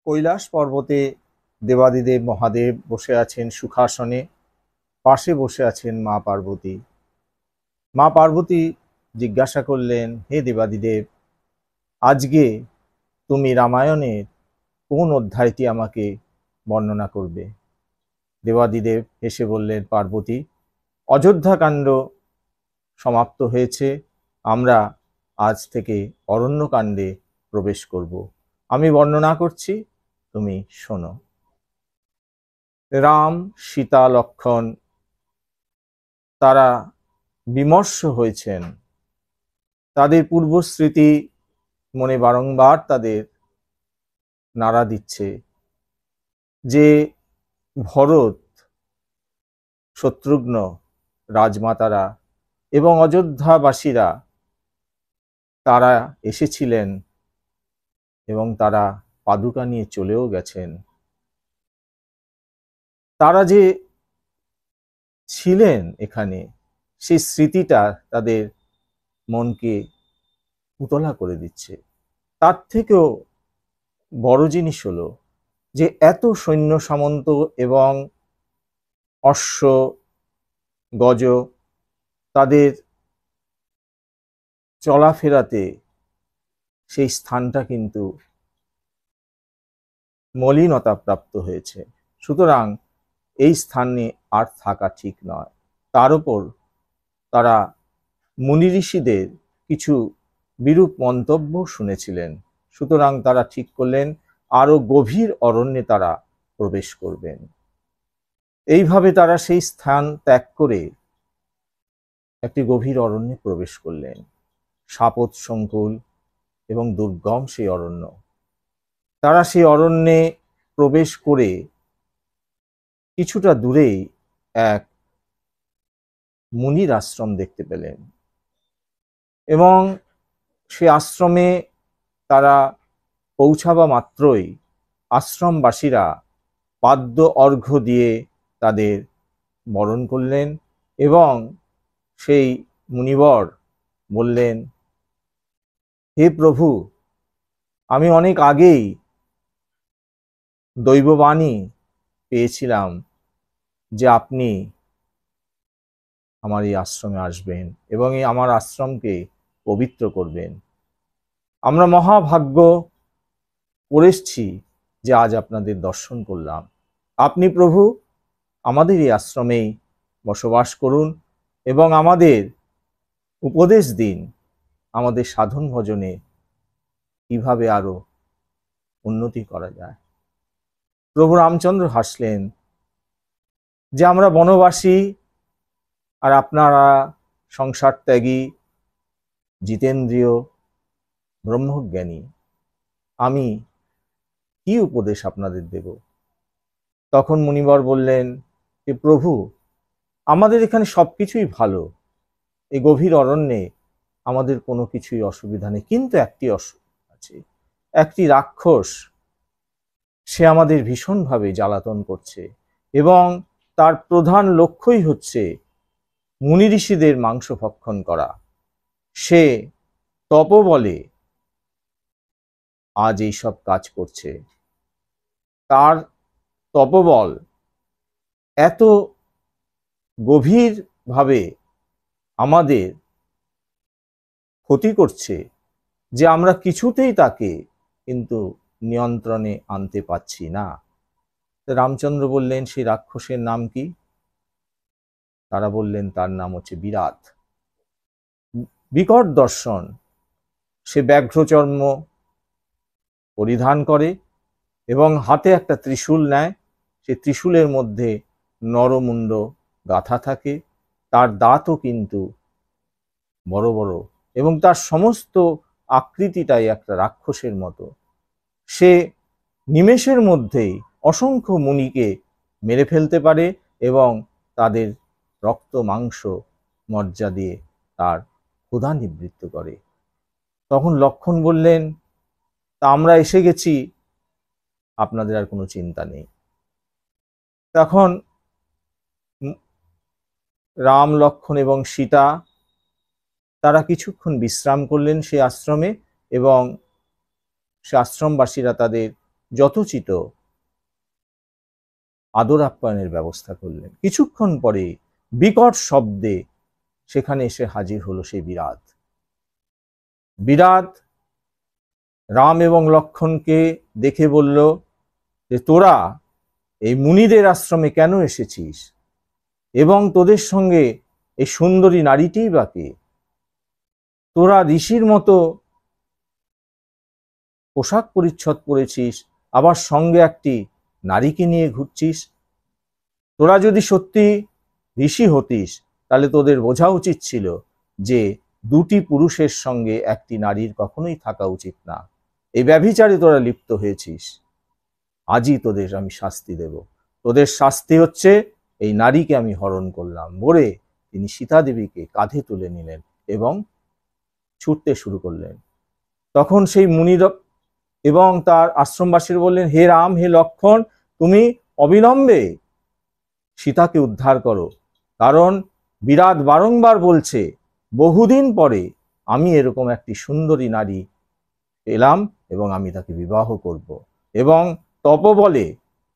কৈলাস পর্বতে দেবাদিদেব মহাদেব বসে আছেন সুখাসনে। পাশে বসে আছেন মা পার্বতী। মা পার্বতী জিজ্ঞাসা করলেন, হে দেবাদিদেব, আজকে তুমি রামায়ণের কোন অধ্যায়টি আমাকে বর্ণনা করবে? দেবাদিদেব হেসে বললেন, পার্বতী, অযোধ্যাকাণ্ড সমাপ্ত হয়েছে, আমরা আজ থেকে অরণ্যকাণ্ডে প্রবেশ করব। আমি বর্ণনা করছি, তুমি শোনো। রাম, সীতা, লক্ষ্মণ তারা বিমর্ষ হয়েছেন। তাদের পূর্বস্মৃতি মনে বারংবার তাদের নাড়া দিচ্ছে যে ভরত, শত্রুঘ্ন রাজমাতারা এবং অযোধ্যাবাসীরা তারা এসেছিলেন এবং তারা পাদুকা নিয়ে চলেও গেছেন। তারা যে ছিলেন এখানে, সেই স্মৃতিটা তাদের মনকে উতলা করে দিচ্ছে। তার থেকেও বড় জিনিস হলো যে এত সৈন্য সামন্ত এবং অশ্ব গজ তাদের চলাফেরাতে সেই স্থানটা কিন্তু মলিনতা প্রাপ্ত হয়েছে। সুতরাং এই স্থানে আর থাকা ঠিক নয়। তার উপর তারা মুনি ঋষিদের কিছু বিরূপ মন্তব্য শুনেছিলেন। সুতরাং তারা ঠিক করলেন আরো গভীর অরণ্যে তারা প্রবেশ করবেন। এইভাবে তারা সেই স্থান ত্যাগ করে একটি গভীর অরণ্যে প্রবেশ করলেন। শাপথ সংকুল এবং দুর্গম সেই অরণ্য। তারা সেই অরণ্যে প্রবেশ করে কিছুটা দূরেই এক মুনির আশ্রম দেখতে পেলেন এবং সে আশ্রমে তারা পৌঁছাবা মাত্রই আশ্রমবাসীরা পাদ্য অর্ঘ্য দিয়ে তাদের বরণ করলেন এবং সেই মুনিবর বললেন, হে প্রভু, আমি অনেক আগেই দৈববাণী পেয়েছিলাম যে আপনি আমার এই আশ্রমে আসবেন এবং এই আমার আশ্রমকে পবিত্র করবেন। আমরা মহাভাগ্য করেছি যে আজ আপনাদের দর্শন করলাম। আপনি প্রভু আমাদের এই আশ্রমেই বসবাস করুন এবং আমাদের উপদেশ দিন আমাদের সাধন ভজনে কিভাবে আরো উন্নতি করা যায়। প্রভু রামচন্দ্র হাসলেন যে আমরা বনবাসী আর আপনারা সংসার ত্যাগী, জিতেন্দ্রীয়, ব্রহ্মজ্ঞানী, আমি কি উপদেশ আপনাদের দেব? তখন মুনিবর বললেন যে প্রভু, আমাদের এখানে সবকিছুই ভালো, এই গভীর অরণ্যে আমাদের কোনো কিছুই অসুবিধা নেই, কিন্তু একটি অসুবিধা আছে। একটি রাক্ষস, সে আমাদের ভীষণভাবে জ্বালাতন করছে এবং তার প্রধান লক্ষ্যই হচ্ছে মুনি ঋষিদের মাংস ভক্ষণ করা। সে তপবলে আজ এইসব কাজ করছে। তার তপবল এত গভীরভাবে আমাদের ক্ষতি করছে যে আমরা কিছুতেই তাকে কিন্তু নিয়ন্ত্রণে আনতে পারছি না। রামচন্দ্র বললেন, সেই রাক্ষসের নাম কি? তারা বললেন, তার নাম হচ্ছে বিরাট। বিকট দর্শন, সে ব্যাঘ্রচর্ম পরিধান করে এবং হাতে একটা ত্রিশূল নেয়। সে ত্রিশূলের মধ্যে নরমুণ্ড গাঁথা থাকে। তার দাঁতও কিন্তু বড় বড় এবং তার সমস্ত আকৃতিটাই একটা রাক্ষসের মতো। সে নিমেষের মধ্যেই অসংখ্য মুনিকে মেরে ফেলতে পারে এবং তাদের রক্ত মাংস মজ্জা দিয়ে তার ক্ষুধা নিবৃত্ত করে। তখন লক্ষ্মণ বললেন, তা আমরা এসে গেছি, আপনাদের আর কোনো চিন্তা নেই। তখন রাম, লক্ষ্মণ এবং সীতা তারা কিছুক্ষণ বিশ্রাম করলেন সে আশ্রমে এবং সে আশ্রমবাসীরা তাদের যথোচিত আদর আপ্যায়নের ব্যবস্থা করলেন। কিছুক্ষণ পরে বিকট শব্দে সেখানে এসে হাজির হলো সেই বিরাট। বিরাট রাম এবং লক্ষ্মণকে দেখে বলল যে তোরা এই মুনিদের আশ্রমে কেন এসেছিস, এবং তোদের সঙ্গে এই সুন্দরী নারীটিই বা কে? তোরা ঋষির মতো পোশাক পরিচ্ছদ পরেছিস, আবার সঙ্গে একটি নারীকে নিয়ে ঘুরছিস। তোরা যদি সত্যি ঋষি হতিস তাহলে তোদের বোঝা উচিত ছিল যে দুটি পুরুষের সঙ্গে একটি নারীর কখনোই থাকা উচিত না। এই ব্যভিচারে তোরা লিপ্ত হয়েছিস। আজই তোদের আমি শাস্তি দেব। তোদের শাস্তি হচ্ছে এই নারীকে আমি হরণ করলাম। বলে তিনি সীতা দেবীকে কাঁধে তুলে নিলেন এবং ছুটতে শুরু করলেন। তখন সেই মুনির এবং তার আশ্রমবাসীরা বললেন, হে রাম, হে লক্ষ্মণ, তুমি অবিলম্বে সীতাকে উদ্ধার করো, কারণ বিরাট বারংবার বলছে বহুদিন পরে আমি এরকম একটি সুন্দরী নারী পেলাম এবং আমি তাকে বিবাহ করব, এবং তপবলে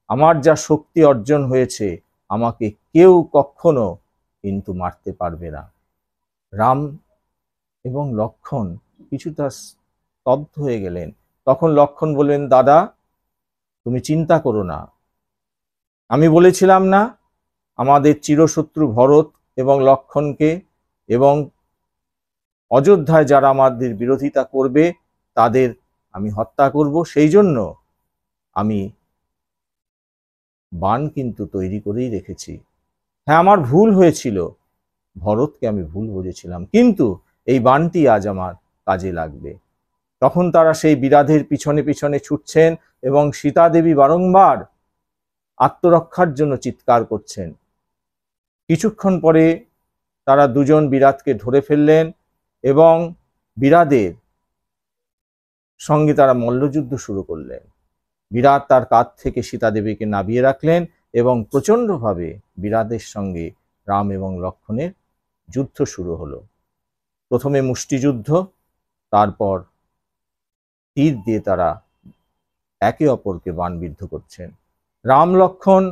আমার যা শক্তি অর্জন হয়েছে আমাকে কেউ কখনো কিন্তু মারতে পারবে না। রাম এবং লক্ষ্মণ কিছুটা স্তব্ধ হয়ে গেলেন। তখন লক্ষ্মণ বললেন, দাদা তুমি চিন্তা করো না, আমি বলেছিলাম না আমাদের চিরশত্রু ভরত এবং লক্ষ্মণকে এবং অযোধ্যায় যারা আমাদের বিরোধিতা করবে তাদের আমি হত্যা করব, সেই জন্য আমি বাণ কিন্তু তৈরি করেই রেখেছি। হ্যাঁ, আমার ভুল হয়েছিল, ভরতকে আমি ভুল বুঝেছিলাম, কিন্তু এই বাণটি আজ আমার কাজে লাগবে। তখন তারা সেই বিরাধের পিছনে পিছনে ছুটছেন এবং সীতা দেবী বারংবার আত্মরক্ষার জন্য চিৎকার করছেন। কিছুক্ষণ পরে তারা দুজন বিরাটকে ধরে ফেললেন এবং বিরাদের সঙ্গে তারা মল্লযুদ্ধ শুরু করলেন। বিরাট তার কাঁধ থেকে সীতা দেবীকে নামিয়ে রাখলেন এবং প্রচণ্ডভাবে বিরাদের সঙ্গে রাম এবং লক্ষ্মণের যুদ্ধ শুরু হলো। প্রথমে মুষ্টিযুদ্ধ, তারপর তীর দিয়ে তারা একে অপরকে বাণবিদ্ধ করছেন। রাম লক্ষ্মণ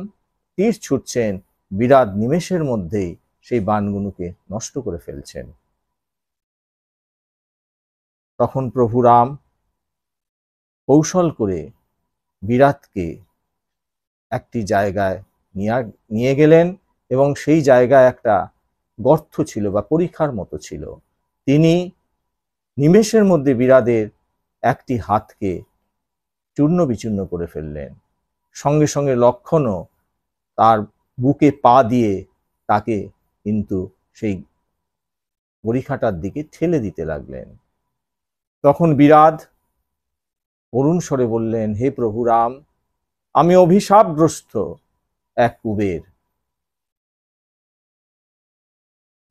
তীর ছুটছেন, বিরাট নিমেষের মধ্যেই সেই বাণগুলোকে নষ্ট করে ফেলছেন। তখন প্রভু রাম কৌশল করে বিরাটকে একটি জায়গায় নিয়ে গেলেন এবং সেই জায়গায় একটা গর্ত ছিল বা পরিখার মতো ছিল। তিনি নিমেষের মধ্যে বিরাদের একটি হাতকে চূর্ণ বিচূর্ণ করে ফেললেন। সঙ্গে সঙ্গে লক্ষ্মণও তার বুকে পা দিয়ে তাকে কিন্তু সেই পরিখাটার দিকে ঠেলে দিতে লাগলেন। তখন বিরাট করুণ স্বরে বললেন, হে প্রভু রাম, আমি অভিশাপগ্রস্ত এক কুবের।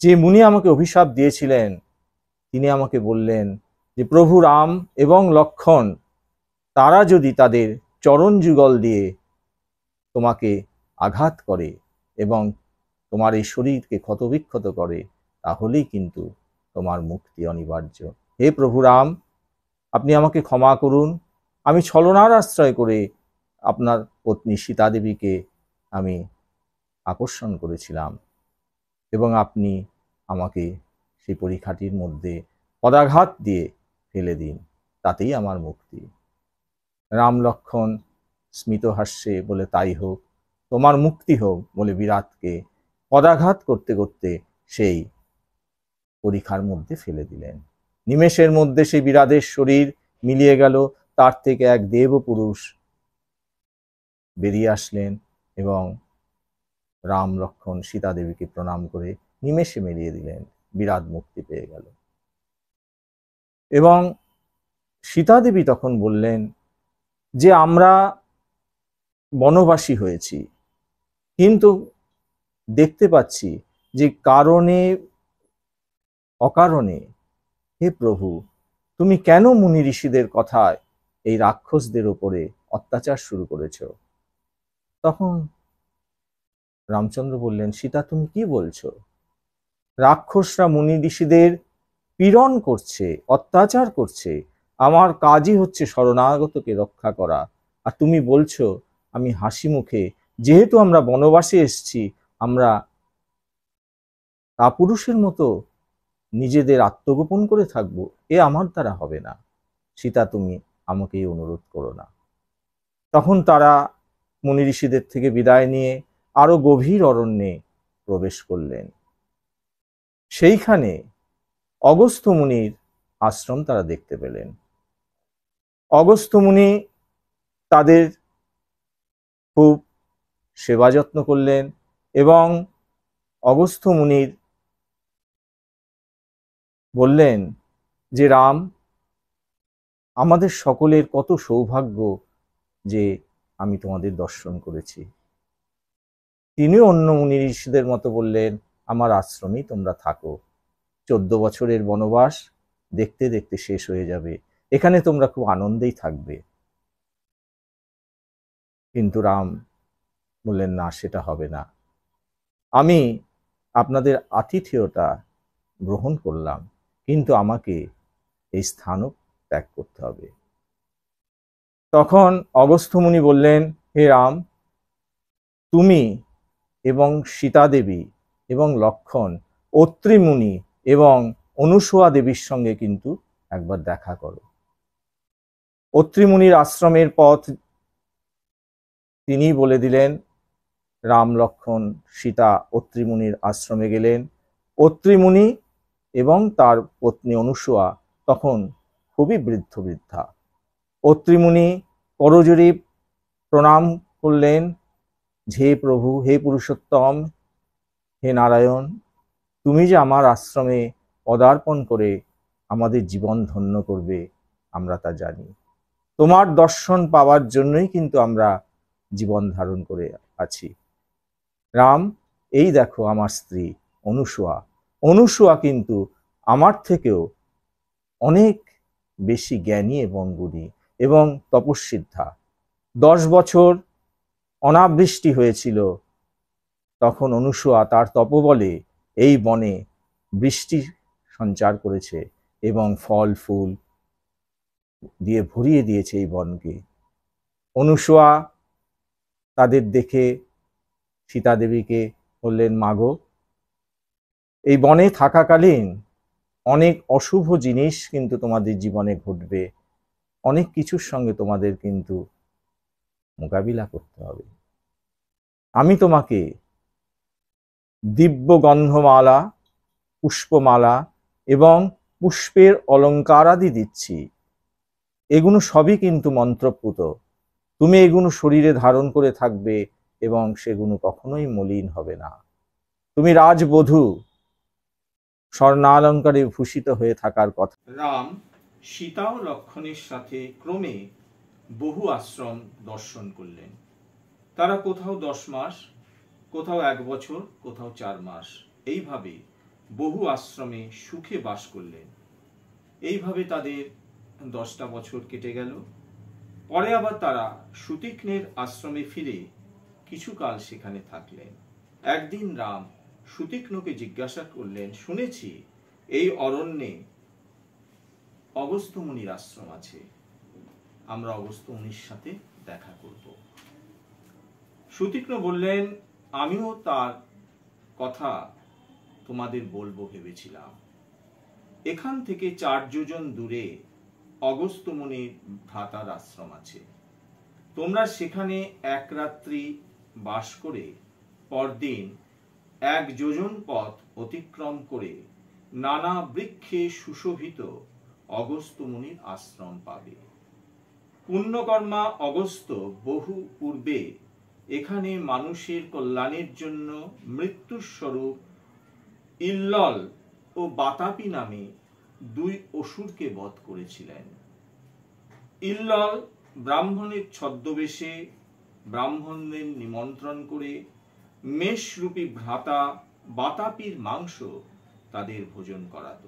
যে মুনি আমাকে অভিশাপ দিয়েছিলেন তিনি আমাকে বললেন যে প্রভু রাম এবং লক্ষ্মণ তারা যদি তাদের চরণ যুগল দিয়ে তোমাকে আঘাত করে এবং তোমার এই শরীরকে ক্ষতবিক্ষত করে তাহলেই কিন্তু তোমার মুক্তি অনিবার্য। হে প্রভু রাম, আপনি আমাকে ক্ষমা করুন। আমি ছলনার আশ্রয় করে আপনার পত্নী সীতা দেবীকে আমি আকর্ষণ করেছিলাম এবং আপনি আমাকে সেই পরিখাটির মধ্যে পদাঘাত দিয়ে ফেলে দিন, তাতেই আমার মুক্তি। রাম লক্ষ্মণ স্মিত হাস্যে বলে, তাই হোক, তোমার মুক্তি হোক, বলে বিরাটকে পদাঘাত করতে করতে সেই পরিখার মধ্যে ফেলে দিলেন। নিমেষের মধ্যে সেই বিরাটের শরীর মিলিয়ে গেল, তার থেকে এক দেব পুরুষ বেরিয়ে আসলেন এবং রাম লক্ষ্মণ সীতা দেবীকে প্রণাম করে নিমেষে মেরিয়ে দিলেন। বিরাট মুক্তি পেয়ে গেল এবং সীতা দেবী তখন বললেন যে আমরা বনবাসী হয়েছি, কিন্তু দেখতে পাচ্ছি যে কারণে অকারণে হে প্রভু তুমি কেন মুনি ঋষিদের কথায় এই রাক্ষসদের উপরে অত্যাচার শুরু করেছ? তখন রামচন্দ্র বললেন, সীতা তুমি কি বলছো? রাক্ষসরা মুনি ঋষিদের পীড়ন করছে, অত্যাচার করছে। আমার কাজই হচ্ছে শরণাগতকে রক্ষা করা। আর তুমি বলছো আমি হাসি মুখে, যেহেতু আমরা বনবাসে এসেছি, আমরা কাপুরুষের মতো নিজেদের আত্মগোপন করে থাকবো, এ আমার দ্বারা হবে না। সীতা, তুমি আমাকে এই অনুরোধ করো না। তখন তারা মুনি ঋষিদের থেকে বিদায় নিয়ে আরো গভীর অরণ্যে প্রবেশ করলেন। সেইখানে অগস্ত্য মুনির আশ্রম তারা দেখতে পেলেন। অগস্ত্য মুনি তাদের খুব সেবা যত্ন করলেন এবং অগস্ত্য মুনির বললেন যে রাম, আমাদের সকলের কত সৌভাগ্য যে আমি তোমাদের দর্শন করেছি। তিনিও অন্য মুনি ঋষিদের মতো বললেন, আমার আশ্রমেই তোমরা থাকো, 14 বছরের বনবাস দেখতে দেখতে শেষ হয়ে যাবে, এখানে তোমরা খুব আনন্দেই থাকবে। কিন্তু রাম বললেন, না, সেটা হবে না, আমি আপনাদের আতিথেয়তা গ্রহণ করলাম, কিন্তু আমাকে এই স্থানও ত্যাগ করতে হবে। তখন অগস্ত্য মুনি বললেন, হে রাম, তুমি এবং সীতা দেবী এবং লক্ষণ, অত্রি মুনি এবং অনুসূয়া দেবীর সঙ্গে কিন্তু একবার দেখা করো। অত্রি মুনির আশ্রমের পথ তিনি বলে দিলেন। রাম, লক্ষণ, সীতা অত্রি মুনির আশ্রমে গেলেন। অত্রি মুনি এবং তার পত্নী অনুসূয়া তখন খুবই বৃদ্ধা। অত্রি মুনি করজোড়ে প্রণাম করলেন, হে প্রভু, হে পুরুষোত্তম, হে নারায়ণ, তুমি যে আমার আশ্রমে পদার্পণ করে আমাদের জীবন ধন্য করবে আমরা তা জানি। তোমার দর্শন পাওয়ার জন্যই কিন্তু আমরা জীবন ধারণ করে আছি। রাম, এই দেখো আমার স্ত্রী অনুসূয়া। অনুসূয়া কিন্তু আমার থেকেও অনেক বেশি জ্ঞানী এবং গুণী এবং তপস্বিদ্ধা। 10 বছর অনাবৃষ্টি হয়েছিল, তখন অনুসূয়া তার তপবলে এই বনে বৃষ্টি সঞ্চার করেছে এবং ফল ফুল দিয়ে ভরিয়ে দিয়েছে এই বনকে। অনুসূয়া তাদের দেখে সীতা দেবীকে বললেন, মাগো, এই বনে থাকাকালীন অনেক অশুভ জিনিস কিন্তু তোমাদের জীবনে ঘটবে, অনেক কিছুর সঙ্গে তোমাদের কিন্তু মোকাবিলা করতে হবে। আমি তোমাকে দিব্য গন্ধমালা, পুষ্পমালা এবং পুষ্পের অলঙ্কারাদি দিচ্ছি, এগুলো সবই কিন্তু মন্ত্রপুত। তুমি এগুলো শরীরে ধারণ করে থাকবে এবং সেগুলো কখনোই মলিন হবে না। তুমি রাজবধূ, স্বর্ণালঙ্কারে ভূষিত হয়ে থাকার কথা। রাম সীতা ও লক্ষণের সাথে ক্রমে বহু আশ্রম দর্শন করলেন। তারা কোথাও 10 মাস, কোথাও 1 বছর, কোথাও 4 মাস, এইভাবে বহু আশ্রমে সুখে বাস করলেন। এইভাবে তাদের 10টা বছর কেটে গেল। পরে আবার তারা সুতীক্ষ্ণের আশ্রমে ফিরে কিছুকাল সেখানে থাকলেন। একদিন রাম সুতীক্ষ্ণকে জিজ্ঞাসা করলেন, শুনেছি এই অরণ্যে অগস্ত্য মুনির আশ্রম আছে, আমরা অগস্ত্য মুনির সাথে দেখা করব। সুতীক্ষ্ণ বললেন, আমিও তার কথা তোমাদের বলবো ভেবেছিলাম। এখান থেকে 4 যোজন দূরে অগস্ত্য মুনির ভ্রাতার আশ্রম আছে। তোমরা সেখানে 1 রাত্রি বাস করে পরদিন 1 যোজন পথ অতিক্রম করে নানা বৃক্ষে সুশোভিত অগস্ত্য মুনির আশ্রম পাবে। পুণ্যকর্মা অগস্ত্য বহু পূর্বে এখানে মানুষের কল্যাণের জন্য মৃত্যুর স্বরূপ ইল্লল ও বাতাপি নামে 2 অসুরকে বধ করেছিলেন। ইল্লল ব্রাহ্মণের ছদ্মবেশে ব্রাহ্মণদের নিমন্ত্রণ করে মেষরূপী ভ্রাতা বাতাপির মাংস তাদের ভোজন করাত।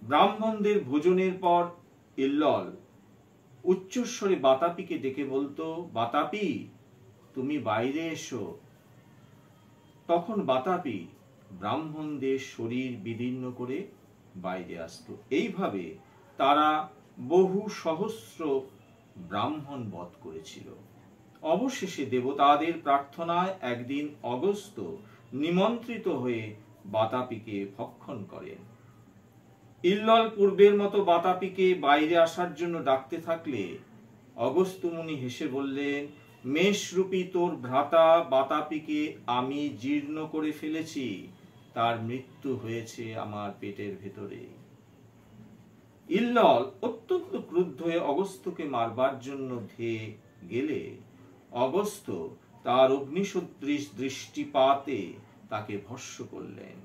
ব্রাহ্মণদের ভোজনের পর ইল্লল উচ্চস্বরে বাতাপিকে ডেকে বলতো, বাতাপি, তুমি বাইরে এসো। তখন বাতাপি ব্রাহ্মণদের শরীর বিদীর্ণ করে বাইরে আসতো। এইভাবে তারা বহু সহস্র ব্রাহ্মণ বধ করেছিল। অবশেষে দেবতাদের প্রার্থনায় একদিন অগস্ত্য নিমন্ত্রিত হয়ে বাতাপিকে ভক্ষণ করেন। ইল্লল পূর্বের মতো বাতাপিকে বাইরে আসার জন্য ডাকতে থাকলে অগস্ত্য মুনি হেসে বললেন, মেষরূপী তোর ভ্রাতা বাতাপিকে আমি জীর্ণ করে ফেলেছি, তার মৃত্যু হয়েছে আমার পেটের ভেতরে। ইল্লল অত্যন্ত ক্রুদ্ধ হয়ে অগস্ত্যকে মারবার জন্য ধেয়ে গেলে অগস্ত্য তার অগ্নিসদৃশ দৃষ্টিপাতে তাকে ভস্ম করলেন।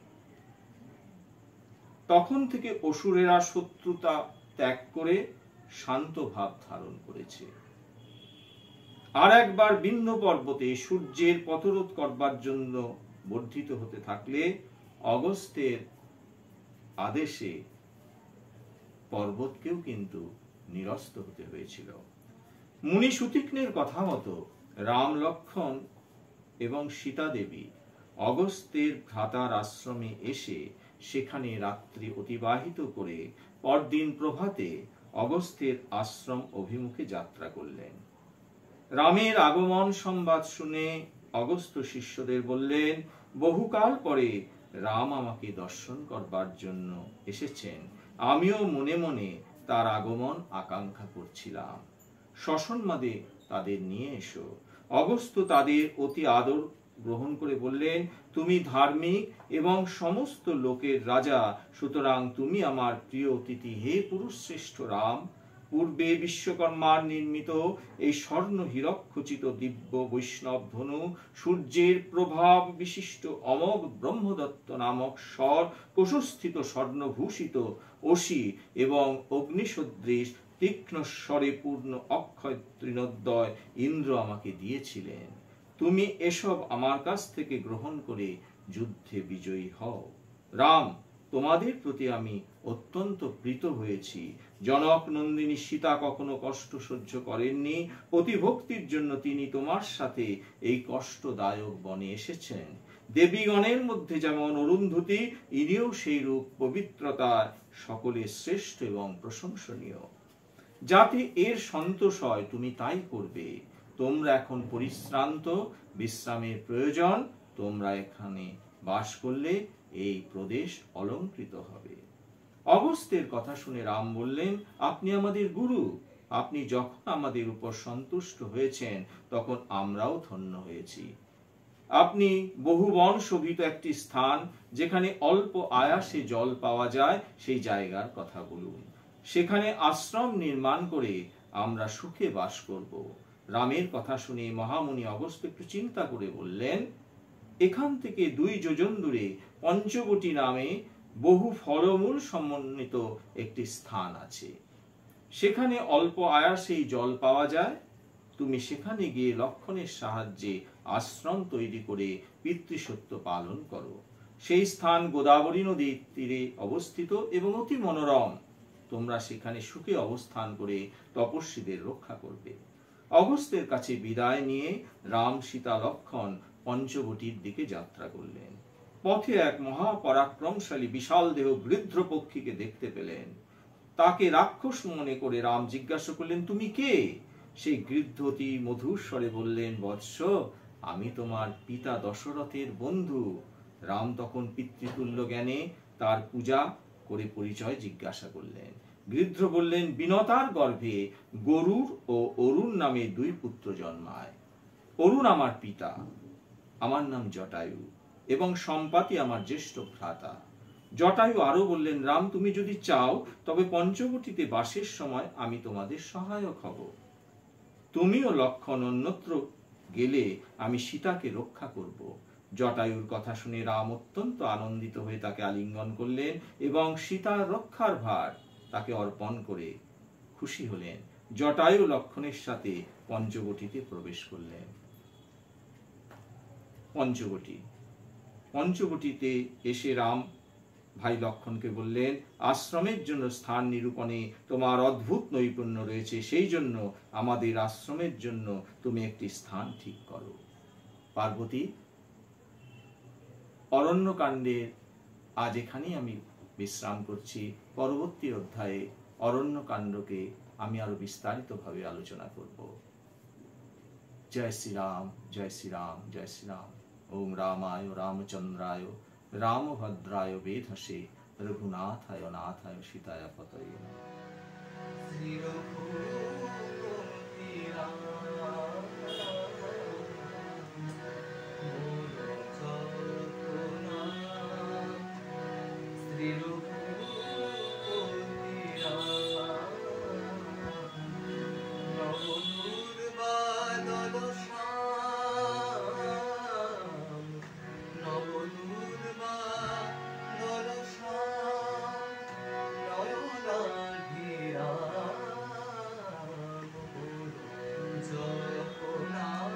তখন থেকে অসুরেরা শত্রুতা ত্যাগ করে শান্ত ভাব ধারণ করেছে। আর একবার বিন্ধ্য পর্বতে সূর্যের পথরোধ করবার জন্য বর্ধিত হতে থাকলে অগস্ত্যের আদেশে পর্বতকেও কিন্তু নিরস্ত হতে হয়েছিল। মুনি সুতীক্ষ্ণের কথা মতো রাম, লক্ষ্মণ এবং সীতা দেবী অগস্ত্যের ভ্রাতার আশ্রমে এসে সেখানে রাত্রি অতিবাহিত করে পরদিন প্রভাতে অগস্ত্যের আশ্রম অভিমুখে যাত্রা করলেন। রামের আগমন সংবাদ শুনে অগস্ত্য শিষ্যদের বললেন, বহুকাল পরে রাম আমাকে দর্শন করবার জন্য এসেছেন, আমিও মনে মনে তার আগমন আকাঙ্ক্ষা করছিলাম। শ্মশানমাদে তাদের নিয়ে এসো। অগস্ত্য তাদের অতি আদর গ্রহণ করে বললেন, তুমি ধার্মিক এবং সমস্ত লোকের রাজা, সুতরাং তুমি আমার প্রিয় অতিথি। হে পুরুষ শ্রেষ্ঠ রাম, পূর্বে বিশ্বকর্মার নির্মিত এই স্বর্ণ হীরক খচিত দিব্য বৈষ্ণব ধনু, সূর্যের প্রভাব বিশিষ্ট অমোঘ ব্রহ্মদত্ত নামক স্বর কোষস্থিত স্বর্ণভূষিত অসি এবং অগ্নিসদৃশ তীক্ষ্ণ স্বরে পূর্ণ অক্ষয় তৃণোদয় ইন্দ্র আমাকে দিয়েছিলেন। তুমি এসব আমার কাছ থেকে গ্রহণ করে যুদ্ধে বিজয়ী হও। রাম, তোমাদের প্রতি আমি অত্যন্ত প্রীত হয়েছি। জনক নন্দিনী সীতা কখনো কষ্ট সহ্য করেননি, প্রতিভক্তির জন্য তিনি তোমার সাথে এই কষ্টদায়ক বনে এসেছেন। দেবীগণের মধ্যে যেমন অরুন্ধতী, ইনিও সেই রূপ পবিত্রতায় সকলে শ্রেষ্ঠ এবং প্রশংসনীয়। যাতে এর সন্তোষ হয় তুমি তাই করবে। তোমরা এখন পরিশ্রান্ত, বিশ্রামের প্রয়োজন। তোমরা এখানে বাস করলে এই প্রদেশ অলঙ্কৃত হবে। অগস্ত্যের কথা শুনে রাম বললেন, আপনি আমাদের গুরু, আপনি যখন আমাদের উপর সন্তুষ্ট হয়েছেন তখন আমরাও ধন্য হয়েছি। আপনি বহুবন শোভিত একটি স্থান, যেখানে অল্প আয়াসে জল পাওয়া যায়, সেই জায়গার কথা বলুন। সেখানে আশ্রম নির্মাণ করে আমরা সুখে বাস করব। রামের কথা শুনে মহামুনি অগস্ত্য একটু চিন্তা করে বললেন, এখান থেকে 2 যোজন দূরে পঞ্চবটি নামে বহু ফলমূল সমন্বিত একটি স্থান আছে। সেখানে অল্প আয়াসেই জল পাওয়া যায়। তুমি সেখানে গিয়ে লক্ষণের সাহায্যে আশ্রম তৈরি করে পিতৃসত্য পালন করো। সেই স্থান গোদাবরী নদীর তীরে অবস্থিত এবং অতি মনোরম। তোমরা সেখানে সুখে অবস্থান করে তপস্বীদের রক্ষা করবে। অগস্ত্যের কাছে বিদায় নিয়ে রাম, সীতা, লক্ষ্মণ পঞ্চবটির দিকে যাত্রা করলেন। পথে এক মহাপরাক্রমশালী বিশাল দেহ গৃধ্র পক্ষীকে দেখতে পেলেন। তাকে রাক্ষস মনে করে রাম জিজ্ঞাসা করলেন, তুমি কে? সেই গৃদ্ধ অতি মধুর স্বরে বললেন, বৎস, আমি তোমার পিতা দশরথের বন্ধু। রাম তখন পিতৃতুল্য জ্ঞানে তার পূজা করে পরিচয় জিজ্ঞাসা করলেন। গৃধ্র বললেন, বিনতার গর্ভে গরুর ও অরুণ নামে 2 পুত্র জন্মায়। অরুণ আমার পিতা, আমার নাম জটায়ু, এবং সম্পাতি আমার জ্যেষ্ঠ ভ্রাতা। জটায়ু আরো বললেন, রাম, তুমি যদি চাও তবে পঞ্চবটিতে বাসের সময় আমি তোমাদের সহায়ক হব। তুমিও লক্ষ্মণ অন্যত্র গেলে আমি সীতাকে রক্ষা করব। জটায়ুর কথা শুনে রাম অত্যন্ত আনন্দিত হয়ে তাকে আলিঙ্গন করলেন এবং সীতার রক্ষার ভার তাকে অর্পণ করে খুশি হলেন। জটায়ু লক্ষ্মণের সাথে পঞ্চবটিতে প্রবেশ করলেন। পঞ্চবটিতে এসে রাম ভাই লক্ষ্মণকে বললেন, আশ্রমের জন্য স্থান নিরূপণে তোমার অদ্ভুত নৈপুণ্য রয়েছে, সেই জন্য আমাদের আশ্রমের জন্য তুমি একটি স্থান ঠিক করো। পার্বতী, অরণ্যকাণ্ডের আজ এখানেই আমি বিশ্রাম করছি। পরবর্তী অধ্যায়ে অরণ্যকাণ্ডকে আমি আরো বিস্তারিতভাবে আলোচনা করব। জয় শ্রীরাম, জয় শ্রীরাম, জয় শ্রীরাম। ওম রামায় রামচন্দ্রায় রামভদ্রায় বেধসে রঘুনাথায় নাথায় সীতায় পতয়ে নমঃ। শ্রী রঘুপতি রাম শ্রী রঘুপতি রাম নবদুর্বাদল শ্যাম নবদুর্বাদল শ্যাম নয়নাভিরাম জগন্নাথ।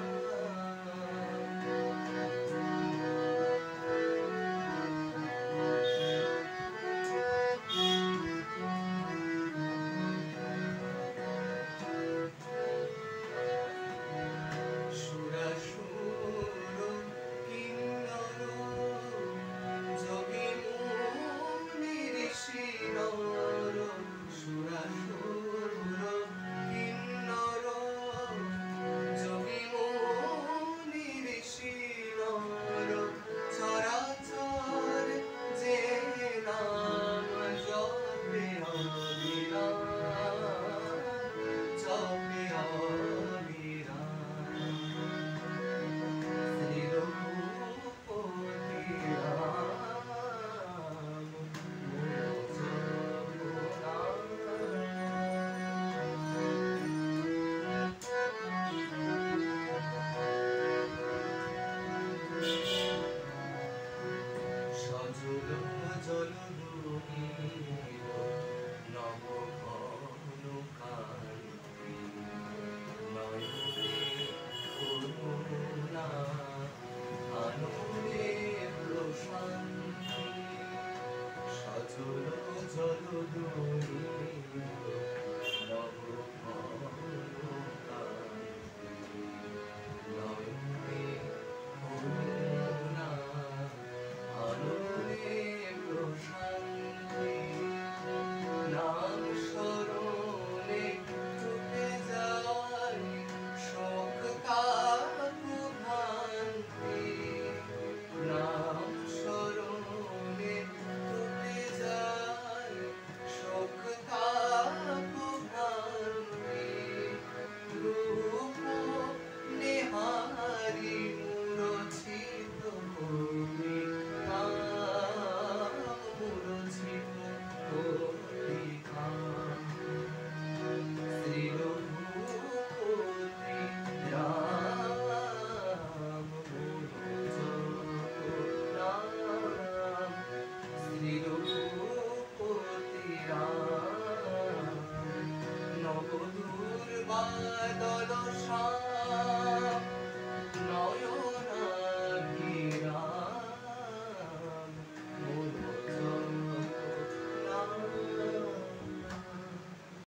নবদুর্বাদল